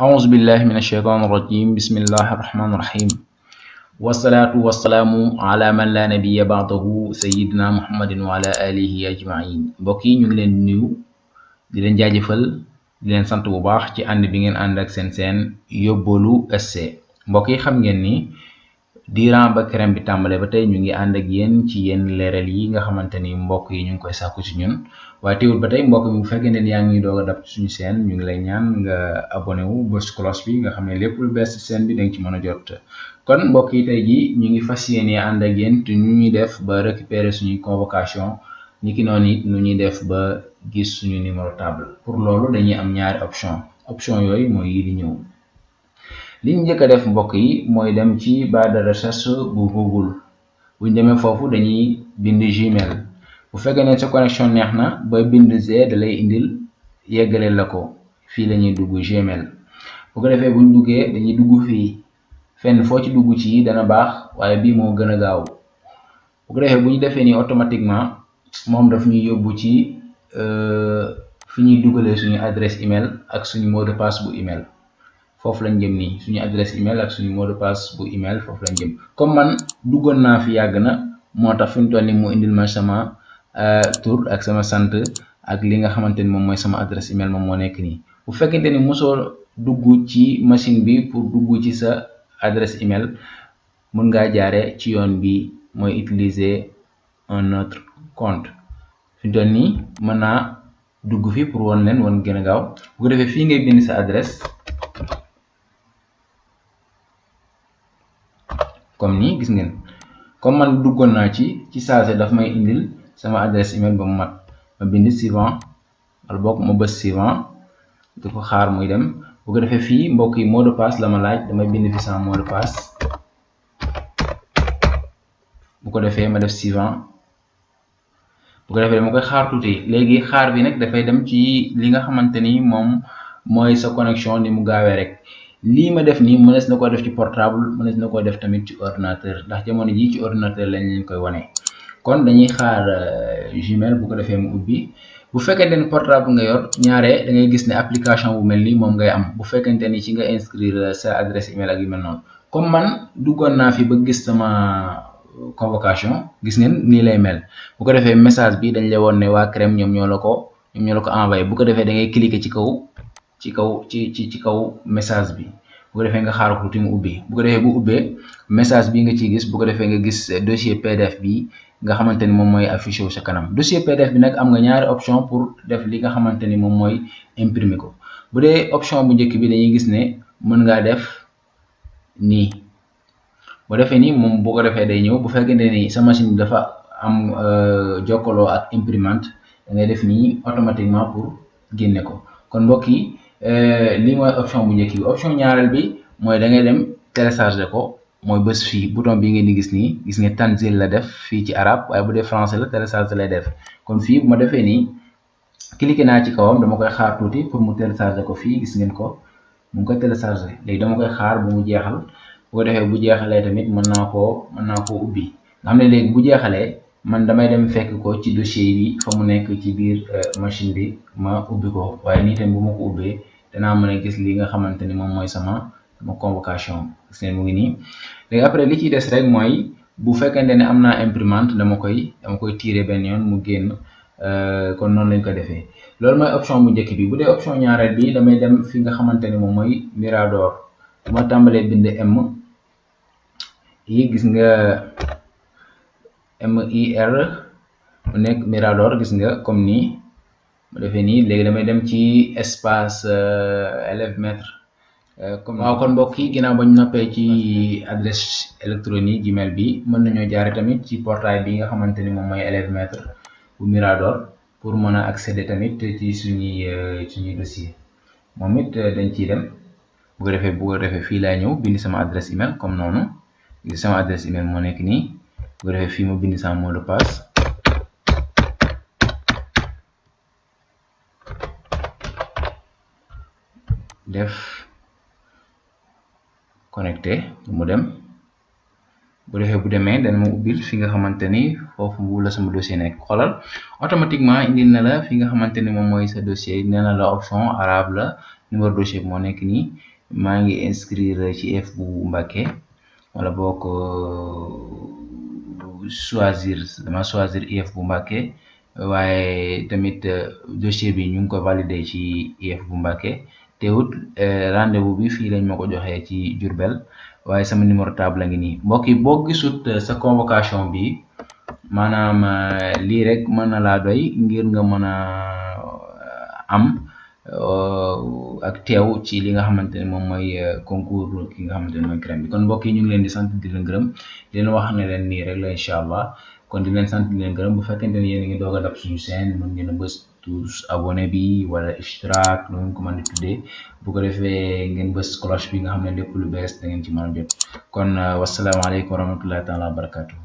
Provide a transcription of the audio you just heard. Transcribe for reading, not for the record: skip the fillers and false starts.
أعوذ بالله من الشيطان الرجيم بسم الله الرحمن الرحيم والصلاة والسلام على من لا نبي بعده سيدنا محمد وعلى آله أجمعين mbokk yi ñu ngi leen di nuyu di leen jaajëfal di leen sant bu baax ci ànd bi ngeen ànd ak seen Yóbbalu SC mbokk yi xam ngeen ni diiran ba crème bi tàmbale ba tey ñu ngi ànd ak yéen ci yenn leeral yi nga xamante ni mbokk yi ñu ngi koy sàkku ci ñun waaye teewul ba tey mbokk mi bu fekkee ne yaa ngi doog a dab suñu chaîne ñu ngi lay ñaan nga abonné wu bës cloche bi nga xam ne lépp lu bees ci chaîne bi da nga ci mën a jot kon mbokk yi tey ji ñu ngi fas yéene ànd ak yéen te ñu ñuy def ba récupérer suñuy convocation ni ki noonu it nu ñuy def ba gis suñu numéro table pour loolu dañuy am ñaari option yooyu mooy yi di ñëw. li ñu njëkk a def mbokk yi mooy dem ci barre de recherche bu Google bu ñu demee foofu dañuy bind Gmail bu fekkee ne sa connexion neex na ba bind G da lay indil yeggale la ko fii la ñuy dugg Gmail bu ko defee bu ñu duggee dañuy dugg fii fenn foo ci dugg ci dana baax waaye bii moo gën a gaaw bu ko defee bu ñu defee nii automatiquement moom daf ñuy yóbbu ci fi ñuy dugalee suñu adresse email ak suñu mot de passe bu email. foofu lañ jëm nii suñu adresse email ak suñu mot de passe bu email foofu lañ jëm comme man duggoon naa fi yàgg na moo tax fi mu toll nii mu indil ma sama tur ak sama sant ak li nga xamante ni moom mooy sama adresse email moom moo nekk nii bu fekkente ni mosoo dugg ci machine bi pour dugg ci sa adresse email mën ngaa jaare ci yoon bi mooy utiliser un autre compte fi mu toll nii mën naa dugg fi pour won leen woon gën a gaaw bu ko defee fii ngay bind sa adresse comme nii gis ngeen comme man duggoon naa ci saase daf may indil sama adresse email ba mu mat ma bind suivant wala boog ma bës suivant di ko xaar muy dem bu ko defee fii mbokk yi mot de passe la ma laaj damay bind fi sama mot de passe bu ko defee ma def suivant bu ko defee dama koy xaar tuuti léegi xaar bi nag dafay dem ci li nga xamante ni moom mooy sa connexion ni mu gaawee rek lii ma def nii mënees na ko def ci portable mënees na ko def tamit ci ordinateur ndax jamono jii ci ordinateur lañ leen koy wane kon dañuy xaar Gmail bu ko defee mu ubbi bu fekkente ni portable nga yor ñaare da ngay gis ne application bu mel nii moom ngay am bu fekkente ni ci nga inscrire sa adresse email ak yu mel noonu comme man duggoon naa fi ba gis sama convocation gis ngeen nii lay mel bu ko defee message bi dañ lay woon ne waa CREM ñoom ñoo la ko envoyé bu ko defee da ngay cliquer ci kaw message bi bu ko defee nga xaar ko tuuti mu ubbi bu ko defee bu ubbee message bi nga ciy gis bu ko defee nga gis dossier PDF bi nga xamante ni moom mooy affiché wu sa kanam dossier PDF bi nag am nga ñaari option pour def li nga xamante ni moom mooy imprimer ko bu dee option bu njëkk bi dañuy gis ne mën ngaa def nii boo defee nii moom boo ko defee day ñëw bu fekkente ni sa machine bi dafa am jokkaloo ak imprimante da ngay def nii automatiquement pour génne ko kon mbokk yi lii mooy option bu njëkk bi option ñaareel bi mooy da ngay dem télécharger ko mooy bés fii bouton bi ngeen di gis nii gis nga Tanzil la def fii ci arabe waaye bu dee français la télécharger lay def kon fii bu ma defee nii cliquer naa ci kawam dama koy xaar tuuti pour mu télécharger ko fii gis ngeen ko mu ngi koy télécharger léegi dama koy xaar bu mu jeexal bu ko defee bu jeexalee tamit mën naa koo ubbi nga xam ne léegi bu jeexalee man damay dem fekk ko ci dossier bi fa mu nekk ci biir machine bi ma ubbi ko waaye nii tamit bu ma ko ubbee danaa mën a gis li nga xamante ni moom mooy sama convocation gis ngeen mu ngi nii léegi après li ciy des rek mooy bu fekkente ne am naa imprimante dama koy tirer benn yoon mu génn kon noonu lañ ko defee loolu mooy option bu njëkk bi bu dee option ñaareel bi damay dem fi nga xamante ni moom mooy Mirador bu ma tàmbalee bind M yi gis nga MIR mu nekk Mirador gis nga comme nii mu defee nii léegi damay dem ci espace élève maître comme waaw kon mbokk yi ginnaaw ba ñu noppee ci adresse électronique Gmail bi mën nañoo jaare tamit ci portail bi nga xamante ni moom mooy élève maître bu Mirador pour mën a accéder tamit ci suñuy dossier moom it dañ ciy dem bu ko defee fii laay ñëw bind sama adresse email comme noonu sama adresse email moo nekk nii bu ko defee fii mu bind sama mot de passe def connecté mu dem bu defee bu demee dana ma ubbil fi nga xamante ni foofu la sama dossier nekk xoolal automatiquement indil na la fi nga xamante ni moom mooy sa dossier nee na la option arabe la numéro dossier bi moo nekk nii maa ngi inscrire ci IEF bu Mbacké wala boo ko dama choisir IEF bu Mbacké waaye tamit dossier bi ñu ngi ko validé ci IEF bu Mbacké teewut rendez-vous bi fii lañ ma ko joxee ci Diourbel waaye sama numéro table la ngi nii mbokk yi boo gisut sa convocation bi maanaam lii rek mën na laa doy ngir nga mën a am ak teew ci li nga xamante ne moom mooy concours ki nga xamante ne mooy CREM bi kon mbokk yi ñu ngi leen di sant di leen gërëm di leen wax ne leen nii rek la incha allah kon di leen sant di leen gërëm bu fekkente ne yéen a ngi doog a dab suñu chaîne mën ngeen a bës tous abonné bi wala ishtiraak lu ngeen ko mën di tuddee bu ko defee ngeen bës cloche bi nga xam ne lépp lu bees da ngeen ci mën a jot kon wasalaamaaleykum wa rahmatullahi taala wa barakatuh